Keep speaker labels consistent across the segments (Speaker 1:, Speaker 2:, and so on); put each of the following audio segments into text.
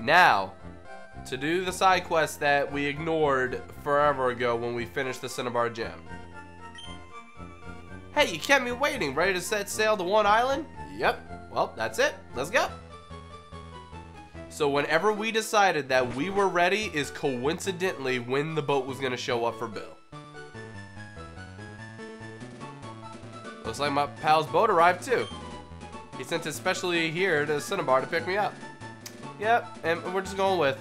Speaker 1: Now, to do the side quest that we ignored forever ago when we finished the Cinnabar Gym. Hey, you kept me waiting. Ready to set sail to one island? Yep. Well, that's it. Let's go. So whenever we decided that we were ready is coincidentally when the boat was going to show up for Bill. Looks like my pal's boat arrived too. He sent it specially here to Cinnabar to pick me up. Yep, and we're just going with.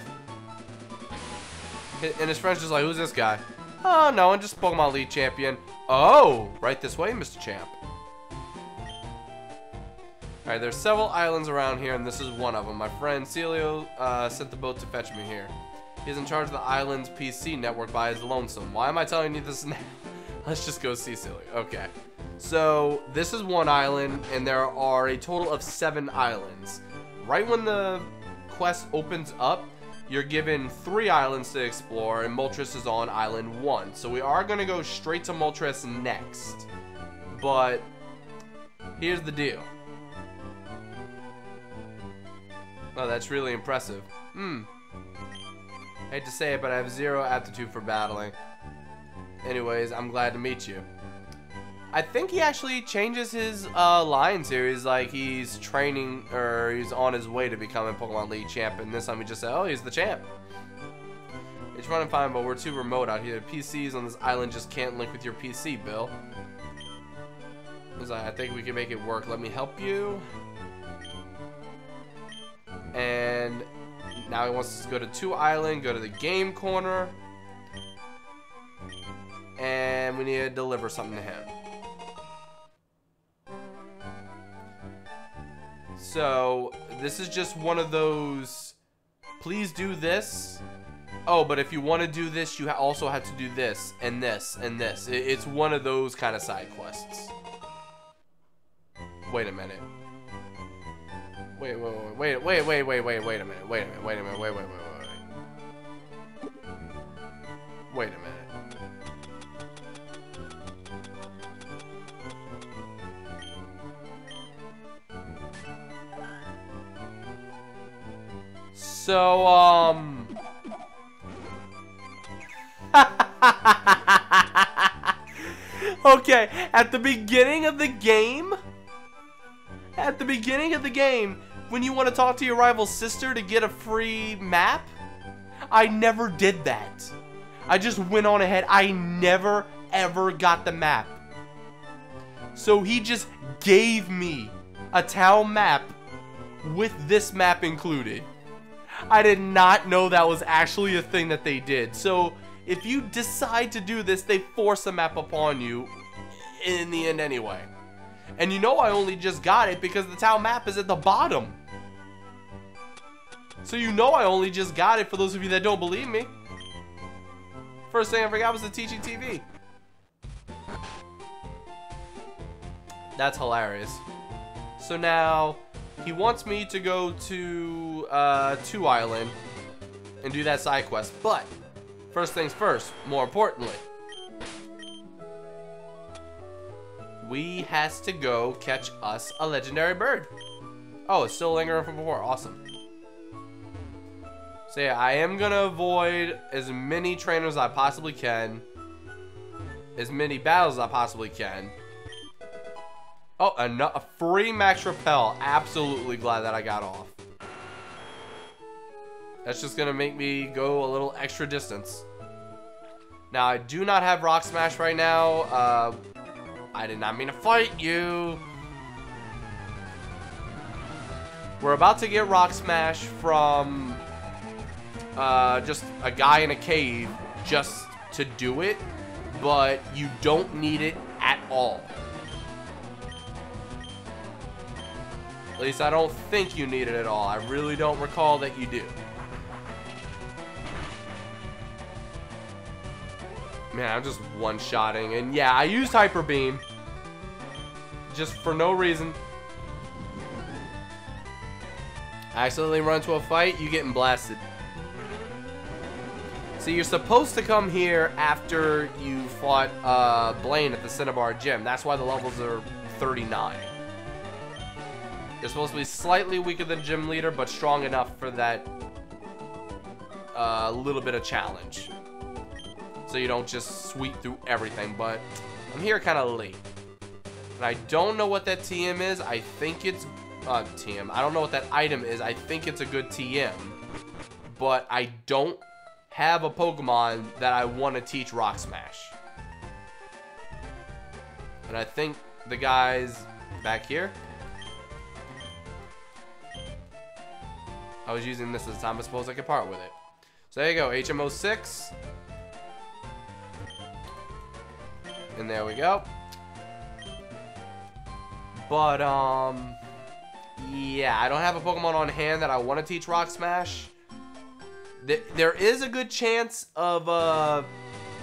Speaker 1: And his friend's just like, who's this guy? Oh, no, I'm just Pokemon League champion. Oh, right this way, Mr. Champ. Alright, there's several islands around here, and this is one of them. My friend Celio sent the boat to fetch me here. He's in charge of the island's PC network by his lonesome. Why am I telling you this now? Let's just go see Celio. Okay. So, this is one island, and there are a total of 7 islands. Right when the quest opens up, you're given 3 islands to explore, and Moltres is on island 1. So we are going to go straight to Moltres next. But here's the deal. Oh, that's really impressive. Hate to say it, but I have 0 aptitude for battling. Anyways, I'm glad to meet you. I think he actually changes his lines here. He's like, he's training, or he's on his way to becoming Pokemon League champ, and this time he just said, oh, he's the champ. It's running fine, but we're too remote out here. PCs on this island just can't link with your PC, Bill. He's like, I think we can make it work. Let me help you. And now he wants us to go to 2 Island, go to the game corner, and we need to deliver something to him. So, this is just one of those, please do this. Oh, but if you want to do this, you also have to do this, and this, and this. It's one of those kind of side quests. Wait a minute. Wait a minute. Wait a minute. Wait a minute. So, okay, at the beginning of the game, when you want to talk to your rival sister to get a free map, I never did that. I just went on ahead. I never, ever got the map. So he just gave me a town map with this map included. I did not know that was actually a thing that they did. So if you decide to do this, they force a map upon you in the end anyway. And you know I only just got it because the town map is at the bottom. So you know I only just got it, for those of you that don't believe me. First thing I forgot was the teaching TV. That's hilarious. So now he wants me to go to 2 Island and do that side quest. But first things first, more importantly, we has to go catch us a legendary bird. Oh, it's still lingering from before. Awesome. So yeah, I am gonna avoid as many trainers as I possibly can, as many battles as I possibly can. Oh, a free max repel. Absolutely glad that I got off. That's just gonna make me go a little extra distance. Now, I do not have Rock Smash right now. I did not mean to fight you. We're about to get Rock Smash from just a guy in a cave just to do it, but you don't need it at all. At least I don't think you need it at all. I really don't recall that you do. Man, I'm just one-shotting. And yeah, I used Hyper Beam. Just for no reason. I accidentally run into a fight, you getting blasted. See, you're supposed to come here after you fought Blaine at the Cinnabar Gym. That's why the levels are 39. You're supposed to be slightly weaker than Gym Leader, but strong enough for that a little bit of challenge. So you don't just sweep through everything. But I'm here kind of late. And I don't know what that TM is. I think it's... TM. I don't know what that item is. I think it's a good TM. But I don't have a Pokemon that I want to teach Rock Smash. And I think the guys back here. I was using this at the time. I suppose I could part with it. So there you go. HMO 6. And there we go. But, yeah, I don't have a Pokemon on hand that I want to teach Rock Smash. There is a good chance of,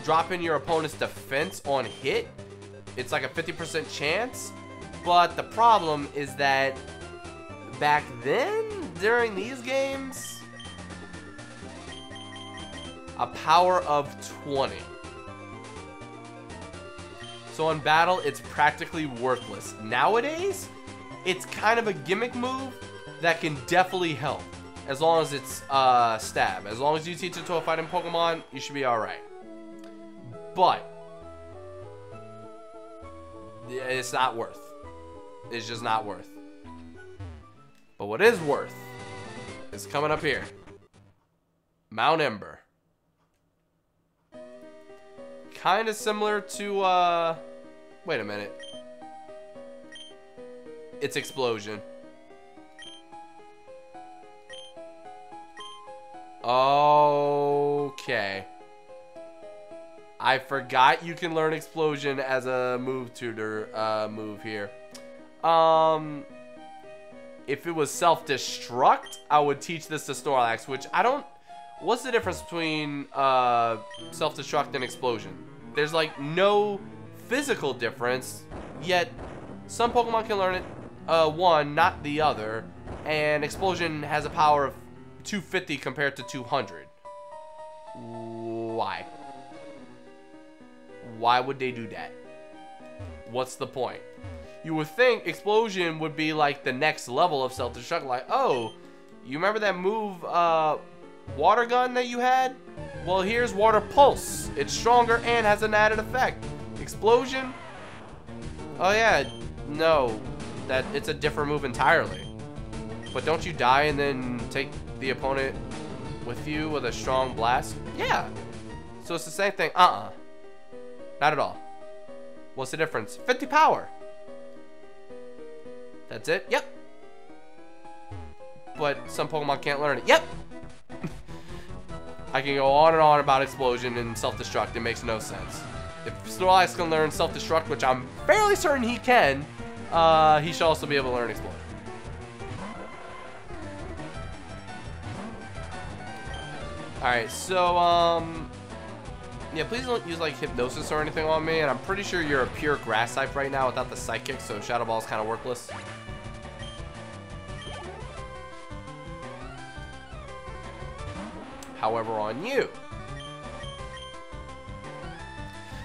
Speaker 1: dropping your opponent's defense on hit. It's like a 50% chance. But the problem is that back then, during these games, a power of 20. So in battle, it's practically worthless. Nowadays, it's kind of a gimmick move that can definitely help. As long as it's stab. As long as you teach it to a fighting Pokemon, you should be alright. But it's not worth. It's just not worth. But what is worth is coming up here. Mount Ember. Kind of similar to, wait a minute. It's Explosion. Okay. I forgot you can learn Explosion as a move tutor, move here. If it was self-destruct, I would teach this to Snorlax, which I don't... What's the difference between self-destruct and Explosion? There's like no physical difference, yet some Pokemon can learn it, one, not the other, and Explosion has a power of 250 compared to 200. Why? Why would they do that? What's the point? You would think Explosion would be like the next level of self-destruct, like, oh, you remember that move, Water Gun that you had? Well, here's Water Pulse. It's stronger and has an added effect. Explosion? Oh yeah, no, that it's a different move entirely. But don't you die and then take the opponent with you with a strong blast? Yeah. So it's the same thing. Not at all. What's the difference? 50 power. That's it? Yep. But some Pokemon can't learn it. Yep. I can go on and on about Explosion and self-destruct. It makes no sense. If Snorlax can learn self-destruct, which I'm fairly certain he can, he should also be able to learn Explosion. Alright, so, yeah, please don't use, like, Hypnosis or anything on me, and I'm pretty sure you're a pure Grass type right now without the Psychic, so Shadow Ball is kind of worthless. However, on you.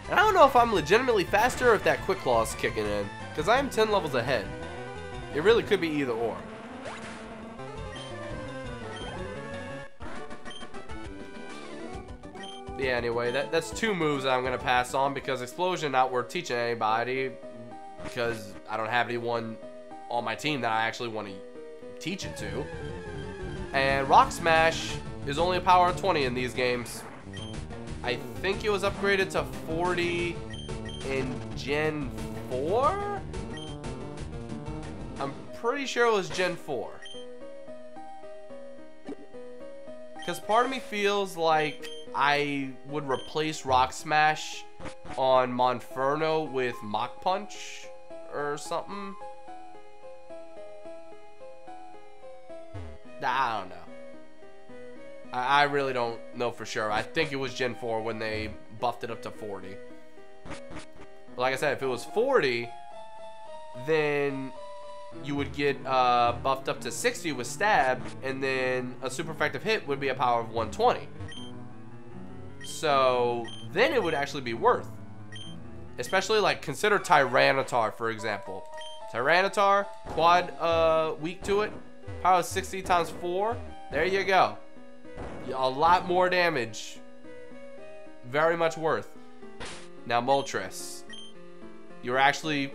Speaker 1: And I don't know if I'm legitimately faster or if that Quick Claw is kicking in, because I am 10 levels ahead. It really could be either or. Yeah, anyway, that's two moves that I'm going to pass on because Explosion not worth teaching anybody because I don't have anyone on my team that I actually want to teach it to. And Rock Smash is only a power of 20 in these games. I think it was upgraded to 40 in Gen 4? I'm pretty sure it was Gen 4. Because part of me feels like I would replace Rock Smash on Monferno with Mach Punch or something. I don't know. I really don't know for sure. I think it was Gen 4 when they buffed it up to 40. But like I said, if it was 40, then you would get buffed up to 60 with Stab, and then a super effective hit would be a power of 120. So then it would actually be worth. Especially like consider Tyranitar, for example. Tyranitar, quad weak to it, power of 60 times 4. There you go. A lot more damage. Very much worth. Now, Moltres. You're actually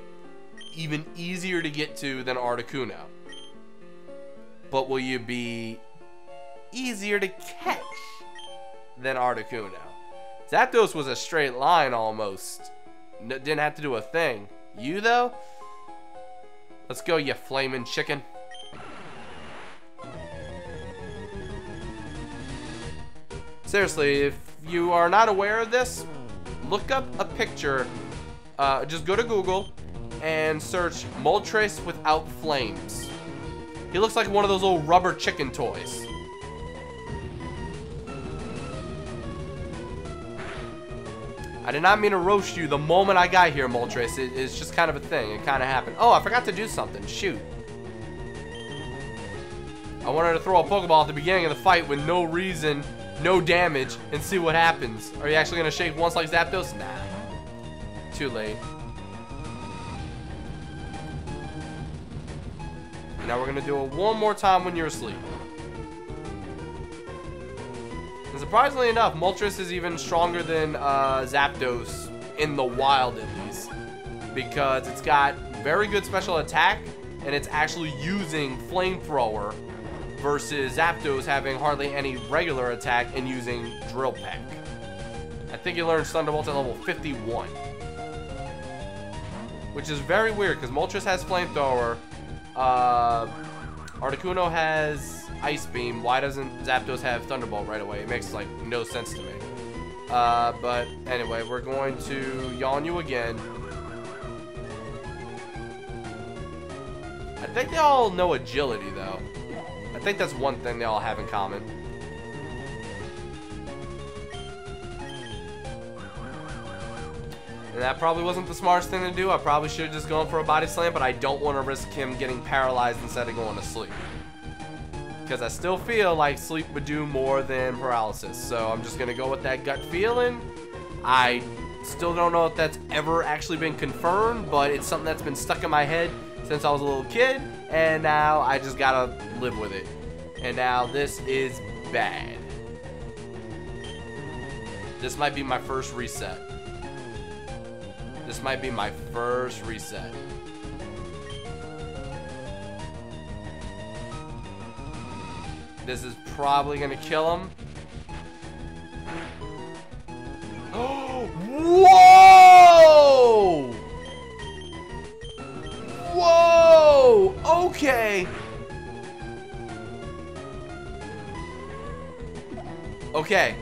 Speaker 1: even easier to get to than Articuno. But will you be easier to catch than Articuno? Zapdos was a straight line almost. Didn't have to do a thing. You, though? Let's go, you flaming chicken. Seriously, if you are not aware of this, look up a picture. Just go to Google and search Moltres without flames. He looks like one of those old rubber chicken toys. I did not mean to roast you the moment I got here, Moltres. It's just kind of a thing. It kind of happened. Oh, I forgot to do something. Shoot. I wanted to throw a Pokeball at the beginning of the fight with no reason, no damage, and see what happens. Are you actually going to shake once like Zapdos? Nah. Too late. Now we're going to do it one more time when you're asleep. And surprisingly enough, Moltres is even stronger than Zapdos in the wild, at least. Because it's got very good special attack, and it's actually using Flamethrower versus Zapdos having hardly any regular attack and using Drill Peck. I think he learns Thunderbolt at level 51. Which is very weird, because Moltres has Flamethrower. Articuno has Ice Beam. Why doesn't Zapdos have Thunderbolt right away? It makes, like, no sense to me. But anyway, we're going to yawn you again. I think they all know Agility, though. I think that's one thing they all have in common. And that probably wasn't the smartest thing to do. I probably should have just gone for a Body Slam, but I don't want to risk him getting paralyzed instead of going to sleep. Because I still feel like sleep would do more than paralysis. So I'm just going to go with that gut feeling. I still don't know if that's ever actually been confirmed, but it's something that's been stuck in my head since I was a little kid, and now I just gotta live with it. And now this is bad. This might be my first reset. This might be my first reset. This is probably gonna kill him. Oh! Whoa! Whoa! Okay. Okay.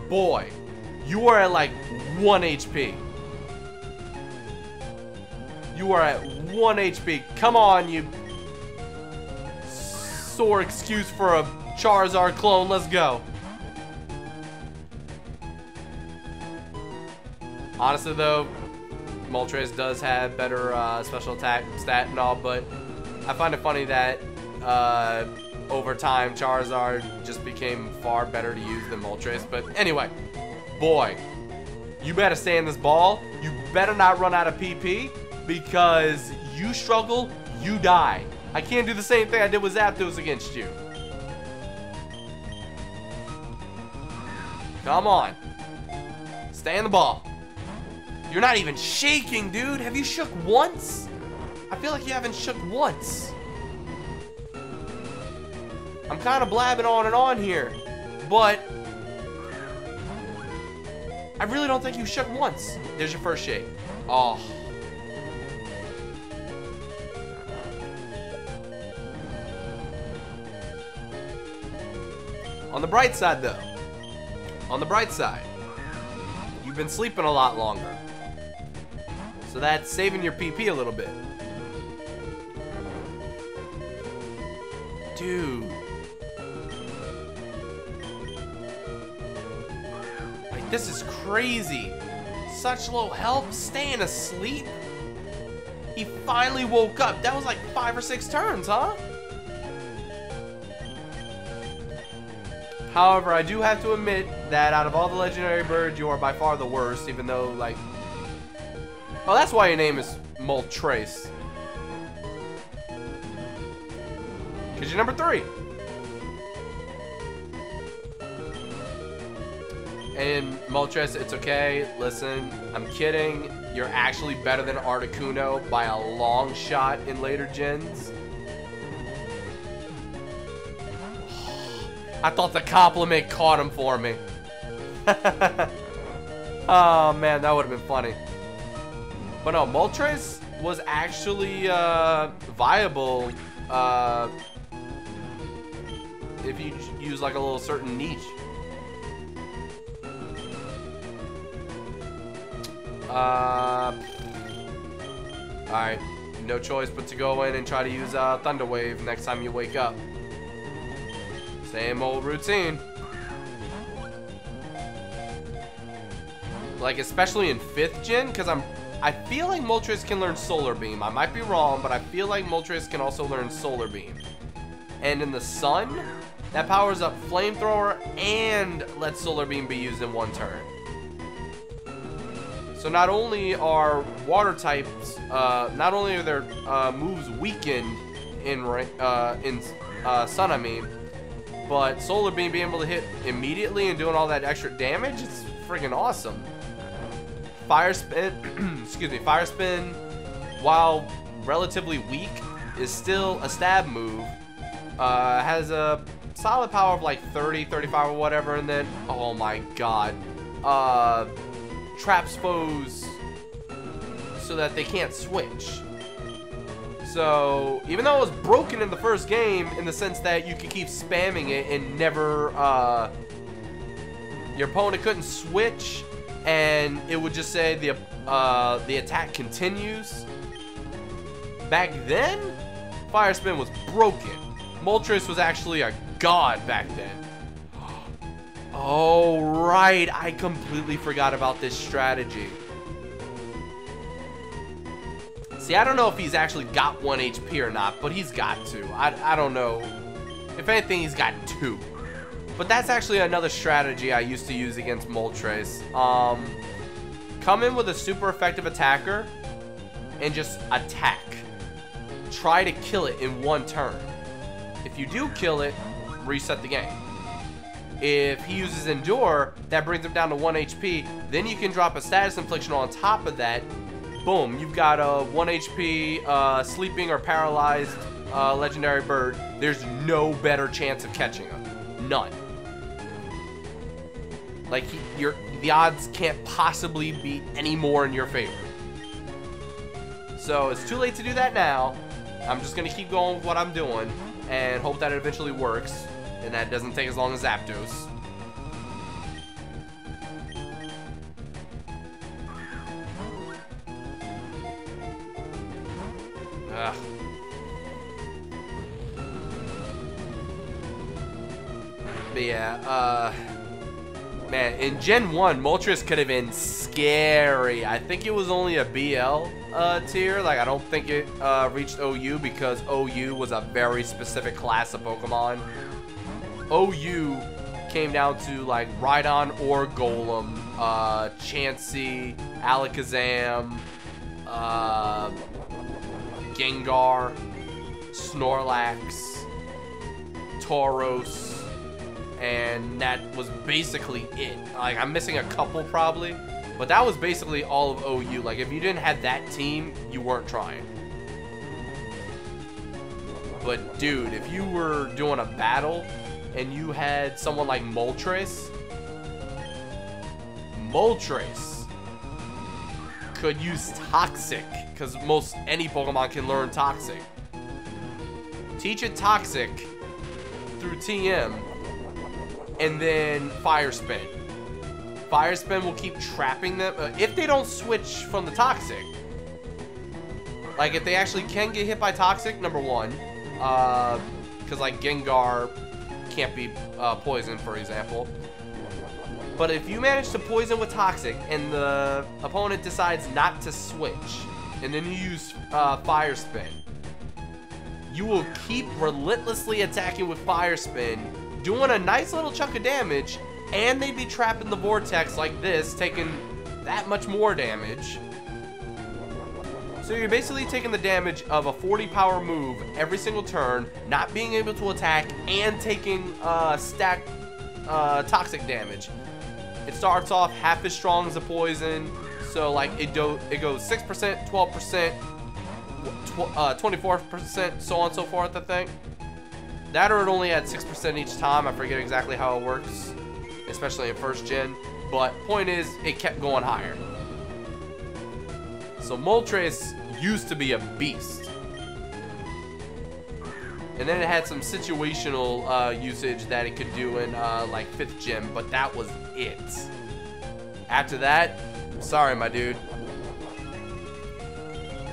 Speaker 1: Boy, you are at like 1 HP. You are at 1 HP. Come on, you sore excuse for a Charizard clone. Let's go. Honestly, though, Moltres does have better special attack stat and all, but I find it funny that over time Charizard just became far better to use than Moltres. But anyway, boy, you better stay in this ball. You better not run out of PP, because you struggle, you die. I can't do the same thing I did with Zapdos against you. Come on. Stay in the ball. You're not even shaking, dude. Have you shook once? I feel like you haven't shook once. I'm kind of blabbing on and on here, but I really don't think you shook once. There's your first shake. Oh. On the bright side, though, on the bright side, you've been sleeping a lot longer. So that's saving your PP a little bit. Dude. Like, this is crazy. Such low health, staying asleep. He finally woke up. That was like 5 or 6 turns, huh? However, I do have to admit that out of all the legendary birds, you are by far the worst, even though, like... Oh, that's why your name is Moltres. Because you're number 3. And Moltres, it's okay. Listen, I'm kidding. You're actually better than Articuno by a long shot in later gens. I thought the compliment caught him for me. Oh man, that would have been funny. But no, Moltres was actually viable if you use like a little certain niche. Alright, no choice but to go in and try to use Thunder Wave next time you wake up. Same old routine. Like, especially in 5th gen, because I feel like Moltres can learn Solar Beam. I might be wrong, but I feel like Moltres can also learn Solar Beam. And in the Sun, that powers up Flamethrower and lets Solar Beam be used in one turn. So not only are water types, not only are their moves weakened in Sun, I mean, but Solar Beam being able to hit immediately and doing all that extra damage, it's freaking awesome. Fire Spin, excuse me, Fire Spin, while relatively weak, is still a stab move. Has a solid power of like 30, 35 or whatever, and then, oh my god, traps foes so that they can't switch. So, even though it was broken in the first game, in the sense that you could keep spamming it and never, your opponent couldn't switch, and it would just say the attack continues. Back then, Fire Spin was broken. Moltres was actually a god back then. Oh, right. I completely forgot about this strategy. See, I don't know if he's actually got 1 HP or not, but he's got to. I don't know. If anything, he's got 2. But that's actually another strategy I used to use against Moltres. Come in with a super effective attacker and just attack. Try to kill it in 1 turn. If you do kill it, reset the game. If he uses Endure, that brings him down to 1 HP. Then you can drop a status infliction on top of that. Boom, you've got a 1 HP sleeping or paralyzed legendary bird. There's no better chance of catching him. None. Like, the odds can't possibly be any more in your favor. So, it's too late to do that now. I'm just going to keep going with what I'm doing and hope that it eventually works and that it doesn't take as long as Zapdos. Ugh. But yeah, man, in Gen 1, Moltres could have been scary. I think it was only a BL tier. Like, I don't think it reached OU because OU was a very specific class of Pokemon. OU came down to, like, Rhydon or Golem, Chansey, Alakazam, Gengar, Snorlax, Tauros, and that was basically it. Like, I'm missing a couple probably, but that was basically all of OU. Like, if you didn't have that team, you weren't trying. But dude, if you were doing a battle and you had someone like Moltres could use Toxic, because most any Pokemon can learn Toxic. Teach it Toxic through TM, and then Fire Spin. Fire Spin will keep trapping them if they don't switch from the Toxic. Like, if they actually can get hit by Toxic, number one, because like Gengar can't be poisoned, for example. But if you manage to poison with Toxic and the opponent decides not to switch, and then you use Fire Spin, you will keep relentlessly attacking with Fire Spin, doing a nice little chunk of damage, and they'd be trapped in the vortex like this, taking that much more damage. So you're basically taking the damage of a 40 power move every single turn, not being able to attack, and taking stacked Toxic damage. It starts off half as strong as a poison. So like it goes 6%, 12%, 24%, so on and so forth, I think. That or it only had 6% each time. I forget exactly how it works, especially in first gen. But point is, it kept going higher. So Moltres used to be a beast. And then it had some situational usage that it could do in like 5th gen, but that was it. After that, sorry my dude.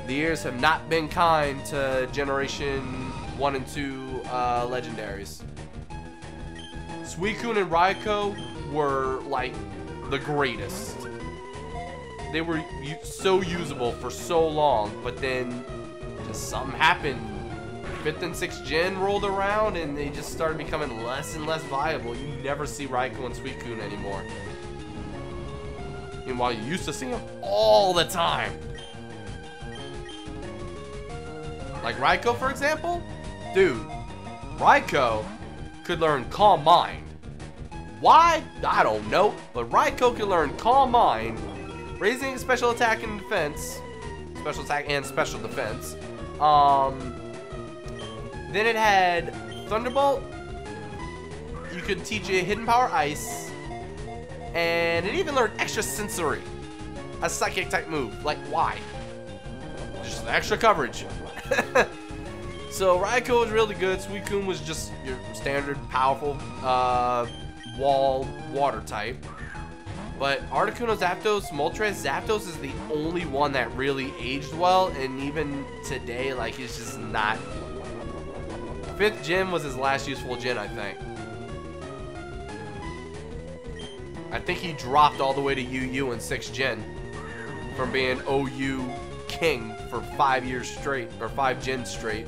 Speaker 1: The years have not been kind to Generation 1 and 2 legendaries. Suicune and Raikou were like the greatest. They were so usable for so long, but then just something happened. 5th and 6th gen rolled around and they just started becoming less and less viable. You never see Raikou and Suicune anymore. Meanwhile, you used to see them all the time. Like Raikou, for example? Dude, Raikou could learn Calm Mind. Why? I don't know. But Raikou could learn Calm Mind, raising special attack and defense. Special attack and special defense. Then it had Thunderbolt. You could teach it Hidden Power Ice. And it even learned Extra Sensory. A psychic type move. Like, why? Just extra coverage. So Raikou was really good. Suicune was just your standard powerful wall water type. But Articuno, Zapdos, Moltres, Zapdos is the only one that really aged well, and even today, like, it's just not. 5th gen was his last useful gen, I think. I think he dropped all the way to UU in 6th gen from being OU king for 5 years straight, or 5 gens straight.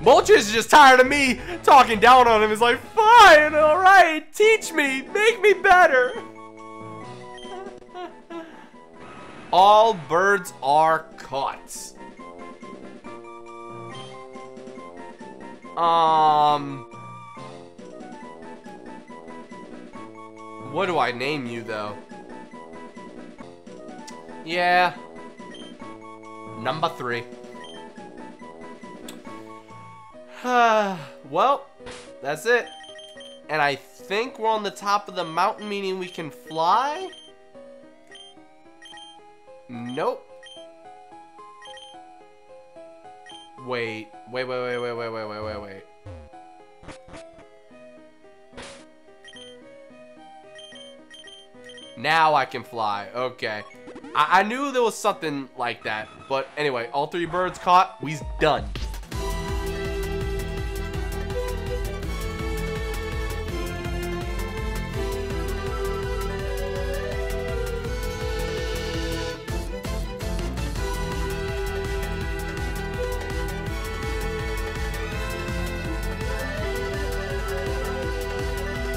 Speaker 1: Moltres is just tired of me talking down on him. He's like, fine, alright, teach me, make me better. All birds are caught. What do I name you, though? Yeah. Number 3. Well, that's it. And I think we're on the top of the mountain, meaning we can fly? Nope. Wait. Now I can fly. Okay. I knew there was something like that. But anyway, all 3 birds caught. We's done.